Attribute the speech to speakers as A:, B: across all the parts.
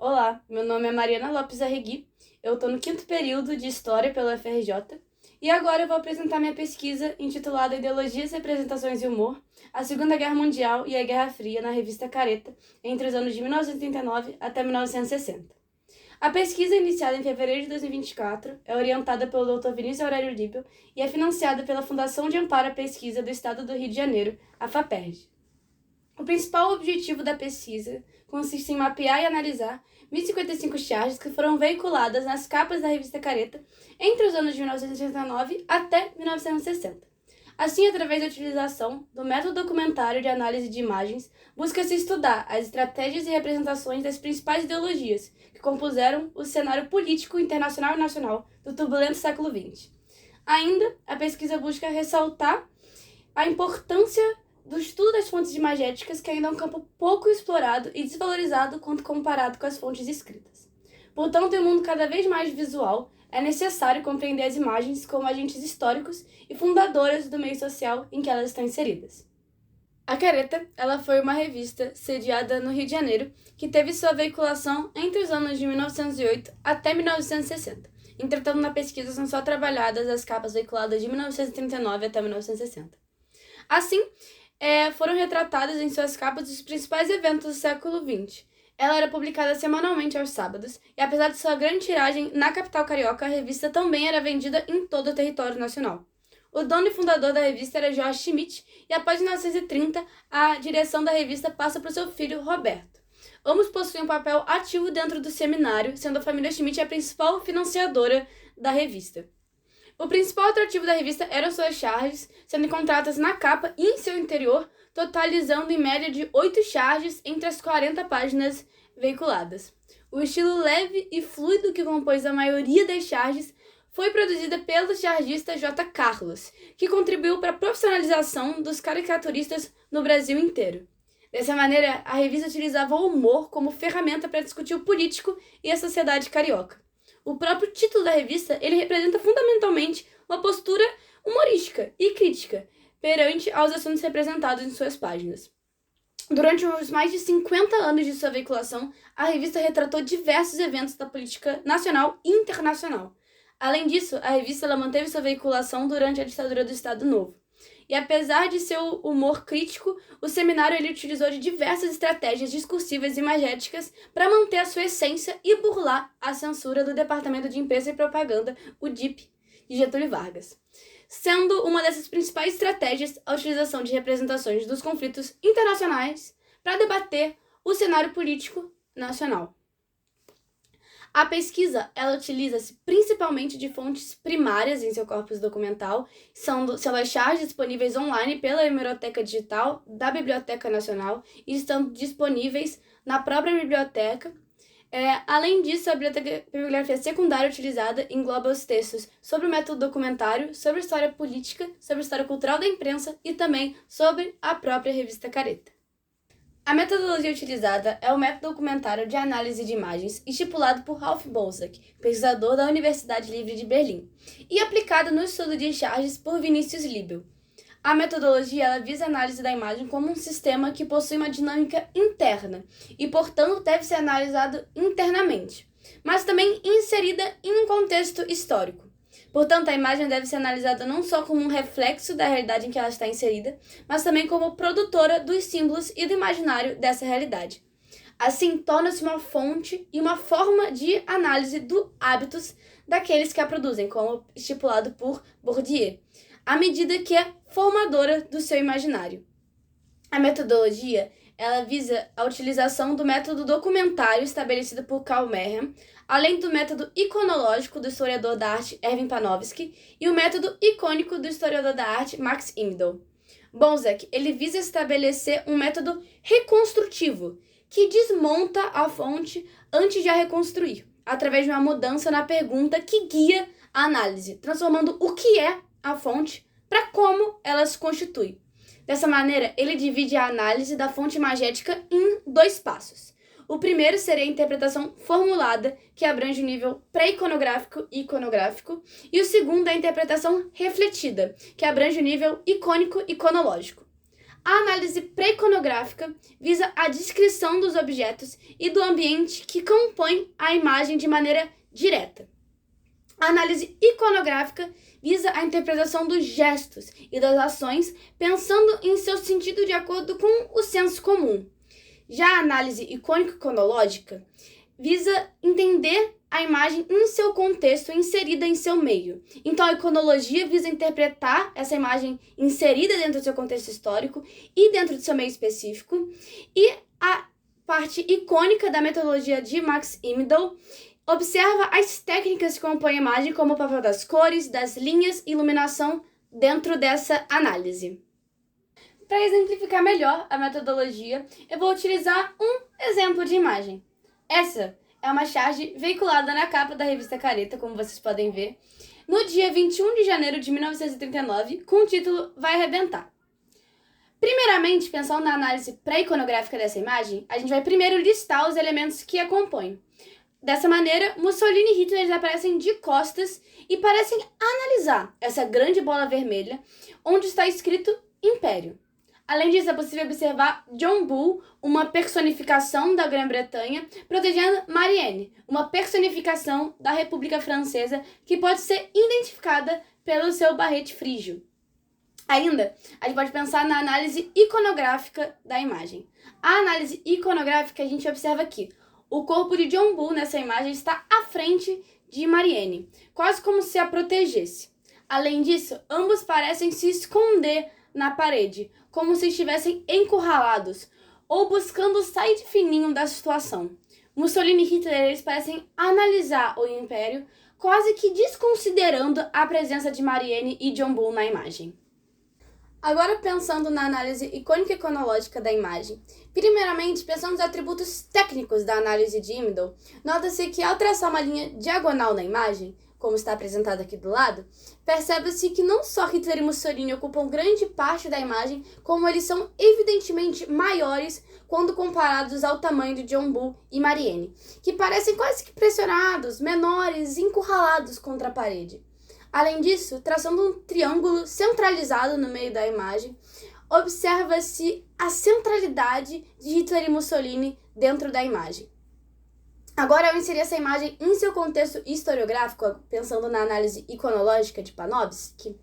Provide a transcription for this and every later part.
A: Olá, meu nome é Mariana Lopes Arregui, eu estou no 5º período de História pela UFRJ e agora eu vou apresentar minha pesquisa intitulada Ideologias, Representações e Humor, a Segunda Guerra Mundial e a Guerra Fria na revista Careta, entre os anos de 1939 até 1960. A pesquisa, iniciada em fevereiro de 2024, é orientada pelo Dr. Vinícius Aurélio Líbio e é financiada pela Fundação de Amparo à Pesquisa do Estado do Rio de Janeiro, a FAPERJ. O principal objetivo da pesquisa consiste em mapear e analisar 1.055 charges que foram veiculadas nas capas da revista Careta entre os anos de 1969 até 1960. Assim, através da utilização do método documentário de análise de imagens, busca-se estudar as estratégias e representações das principais ideologias que compuseram o cenário político internacional e nacional do turbulento século XX. Ainda, a pesquisa busca ressaltar a importância do estudo das fontes imagéticas, que ainda é um campo pouco explorado e desvalorizado quando comparado com as fontes escritas. Portanto, em um mundo cada vez mais visual, é necessário compreender as imagens como agentes históricos e fundadoras do meio social em que elas estão inseridas. A Careta, ela foi uma revista sediada no Rio de Janeiro, que teve sua veiculação entre os anos de 1908 até 1960. Entretanto, na pesquisa são só trabalhadas as capas veiculadas de 1939 até 1960. Assim, foram retratadas em suas capas os principais eventos do século XX. Ela era publicada semanalmente aos sábados, e apesar de sua grande tiragem na capital carioca, a revista também era vendida em todo o território nacional. O dono e fundador da revista era Jorge Schmidt, e após 1930, a direção da revista passa para o seu filho, Roberto. Ambos possuem um papel ativo dentro do seminário, sendo a família Schmidt a principal financiadora da revista. O principal atrativo da revista eram suas charges, sendo encontradas na capa e em seu interior, totalizando em média de 8 charges entre as 40 páginas veiculadas. O estilo leve e fluido que compôs a maioria das charges foi produzida pelo chargista J. Carlos, que contribuiu para a profissionalização dos caricaturistas no Brasil inteiro. Dessa maneira, a revista utilizava o humor como ferramenta para discutir o político e a sociedade carioca. O próprio título da revista, ele representa fundamentalmente uma postura humorística e crítica perante aos assuntos representados em suas páginas. Durante os mais de 50 anos de sua veiculação, a revista retratou diversos eventos da política nacional e internacional. Além disso, a revista ela manteve sua veiculação durante a ditadura do Estado Novo. E apesar de seu humor crítico, o seminário ele utilizou de diversas estratégias discursivas e imagéticas para manter a sua essência e burlar a censura do Departamento de Imprensa e Propaganda, o DIP, de Getúlio Vargas. Sendo uma dessas principais estratégias a utilização de representações dos conflitos internacionais para debater o cenário político nacional. A pesquisa, ela utiliza-se principalmente de fontes primárias em seu corpus documental, são as charges disponíveis online pela Hemeroteca Digital da Biblioteca Nacional e estão disponíveis na própria biblioteca. Além disso, a bibliografia secundária utilizada engloba os textos sobre o método documentário, sobre a história política, sobre a história cultural da imprensa e também sobre a própria revista Careta. A metodologia utilizada é o método documentário de análise de imagens estipulado por Ralph Bozack, pesquisador da Universidade Livre de Berlim, e aplicada no estudo de charges por Vinícius Líbio. A metodologia ela visa a análise da imagem como um sistema que possui uma dinâmica interna e, portanto, deve ser analisado internamente, mas também inserida em um contexto histórico. Portanto, a imagem deve ser analisada não só como um reflexo da realidade em que ela está inserida, mas também como produtora dos símbolos e do imaginário dessa realidade. Assim, torna-se uma fonte e uma forma de análise dos hábitos daqueles que a produzem, como estipulado por Bourdieu, à medida que é formadora do seu imaginário. A metodologia ela visa a utilização do método documentário estabelecido por Karl Merham, além do método iconológico do historiador da arte Erwin Panofsky e o método icônico do historiador da arte Max Imdahl. Bozack ele visa estabelecer um método reconstrutivo, que desmonta a fonte antes de a reconstruir, através de uma mudança na pergunta que guia a análise, transformando o que é a fonte para como ela se constitui. Dessa maneira, ele divide a análise da fonte imagética em 2 passos. O primeiro seria a interpretação formulada, que abrange o nível pré-iconográfico e iconográfico, e o segundo é a interpretação refletida, que abrange o nível icônico-iconológico. A análise pré-iconográfica visa a descrição dos objetos e do ambiente que compõem a imagem de maneira direta. A análise iconográfica visa a interpretação dos gestos e das ações, pensando em seu sentido de acordo com o senso comum. Já a análise icônico-cronológica visa entender a imagem em seu contexto inserida em seu meio. Então, a iconologia visa interpretar essa imagem inserida dentro do seu contexto histórico e dentro do seu meio específico. E a parte icônica da metodologia de Max Imdahl observa as técnicas que compõem a imagem, como o papel das cores, das linhas e iluminação dentro dessa análise. Para exemplificar melhor a metodologia, eu vou utilizar um exemplo de imagem. Essa é uma charge veiculada na capa da revista Careta, como vocês podem ver, no dia 21 de janeiro de 1939, com o título Vai Arrebentar. Primeiramente, pensando na análise pré-iconográfica dessa imagem, a gente vai primeiro listar os elementos que a compõem. Dessa maneira, Mussolini e Hitler aparecem de costas e parecem analisar essa grande bola vermelha, onde está escrito Império. Além disso, é possível observar John Bull, uma personificação da Grã-Bretanha, protegendo Marianne, uma personificação da República Francesa, que pode ser identificada pelo seu barrete frígio. Ainda, a gente pode pensar na análise iconográfica da imagem. A análise iconográfica, a gente observa aqui. O corpo de John Bull nessa imagem está à frente de Marianne, quase como se a protegesse. Além disso, ambos parecem se esconder na parede, como se estivessem encurralados ou buscando sair de fininho da situação. Mussolini e Hitler eles parecem analisar o Império, quase que desconsiderando a presença de Marianne e John Bull na imagem. Agora, pensando na análise icônica e cronológica da imagem, primeiramente, pensando nos atributos técnicos da análise de Imdahl, nota-se que ao traçar uma linha diagonal na imagem, como está apresentado aqui do lado, percebe-se que não só Hitler e Mussolini ocupam grande parte da imagem, como eles são evidentemente maiores quando comparados ao tamanho de John Bull e Marianne, que parecem quase que pressionados, menores, encurralados contra a parede. Além disso, traçando um triângulo centralizado no meio da imagem, observa-se a centralidade de Hitler e Mussolini dentro da imagem. Agora, ao inserir essa imagem em seu contexto historiográfico, pensando na análise iconológica de Panofsky,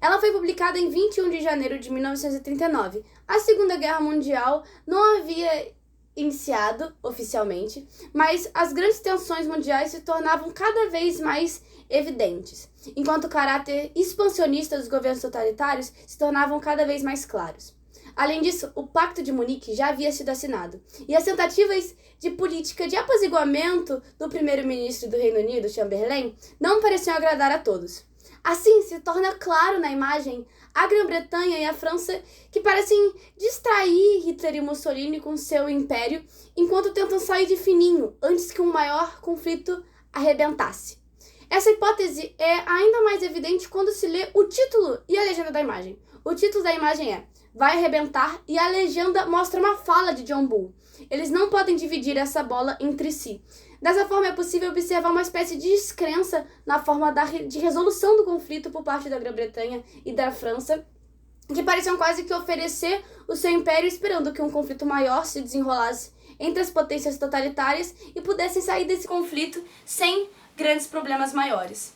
A: ela foi publicada em 21 de janeiro de 1939. A Segunda Guerra Mundial não havia iniciado oficialmente, mas as grandes tensões mundiais se tornavam cada vez mais evidentes, enquanto o caráter expansionista dos governos totalitários se tornavam cada vez mais claros. Além disso, o Pacto de Munique já havia sido assinado, e as tentativas de política de apaziguamento do primeiro-ministro do Reino Unido, Chamberlain, não pareciam agradar a todos. Assim, se torna claro na imagem a Grã-Bretanha e a França que parecem distrair Hitler e Mussolini com seu império, enquanto tentam sair de fininho antes que um maior conflito arrebentasse. Essa hipótese é ainda mais evidente quando se lê o título e a legenda da imagem. O título da imagem é Vai Arrebentar e a legenda mostra uma fala de John Bull. Eles não podem dividir essa bola entre si. Dessa forma, é possível observar uma espécie de descrença na forma de resolução do conflito por parte da Grã-Bretanha e da França, que pareciam quase que oferecer o seu império esperando que um conflito maior se desenrolasse entre as potências totalitárias e pudessem sair desse conflito sem grandes problemas maiores.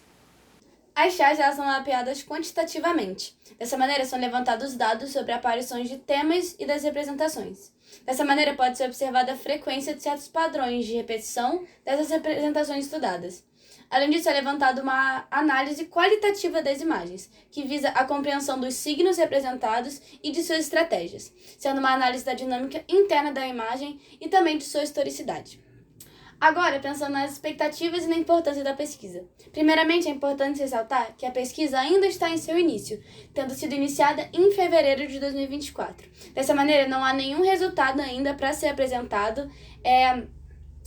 A: As charges são mapeadas quantitativamente. Dessa maneira, são levantados dados sobre aparições de temas e das representações. Dessa maneira, pode ser observada a frequência de certos padrões de repetição dessas representações estudadas. Além disso, é levantada uma análise qualitativa das imagens, que visa a compreensão dos signos representados e de suas estratégias, sendo uma análise da dinâmica interna da imagem e também de sua historicidade. Agora, pensando nas expectativas e na importância da pesquisa. Primeiramente, é importante ressaltar que a pesquisa ainda está em seu início, tendo sido iniciada em fevereiro de 2024. Dessa maneira, não há nenhum resultado ainda para ser apresentado,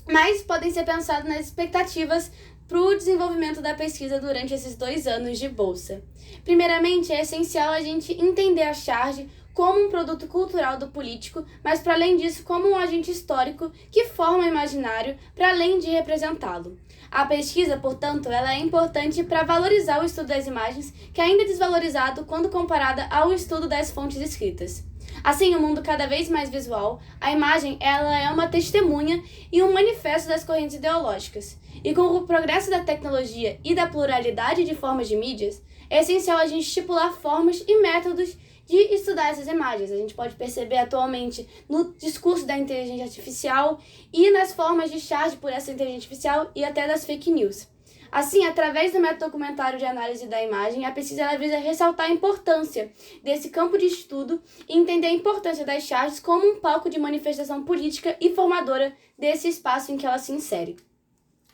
A: mas podem ser pensadas nas expectativas para o desenvolvimento da pesquisa durante esses 2 anos de bolsa. Primeiramente, é essencial a gente entender a charge como um produto cultural do político, mas para além disso, como um agente histórico que forma o imaginário para além de representá-lo. A pesquisa, portanto, ela é importante para valorizar o estudo das imagens, que ainda é desvalorizado quando comparada ao estudo das fontes escritas. Assim, um mundo cada vez mais visual, a imagem ela é uma testemunha e um manifesto das correntes ideológicas. E com o progresso da tecnologia e da pluralidade de formas de mídias, é essencial a gente estipular formas e métodos de estudar essas imagens. A gente pode perceber atualmente no discurso da inteligência artificial e nas formas de charge por essa inteligência artificial e até das fake news. Assim, através do método documentário de análise da imagem, a pesquisa ela visa ressaltar a importância desse campo de estudo e entender a importância das charges como um palco de manifestação política e formadora desse espaço em que ela se insere.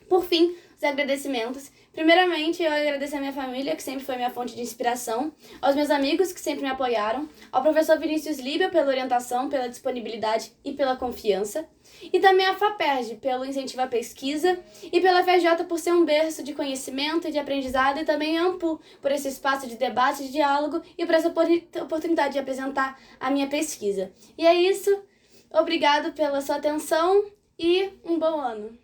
A: Por fim, os agradecimentos. Primeiramente, eu agradeço a minha família, que sempre foi minha fonte de inspiração, aos meus amigos, que sempre me apoiaram, ao professor Vinícius Líbia pela orientação, pela disponibilidade e pela confiança, e também à FAPERJ pelo incentivo à pesquisa, e pela FRJ por ser um berço de conhecimento e de aprendizado, e também a AMPU por esse espaço de debate, de diálogo, e por essa oportunidade de apresentar a minha pesquisa. E é isso, obrigado pela sua atenção e um bom ano!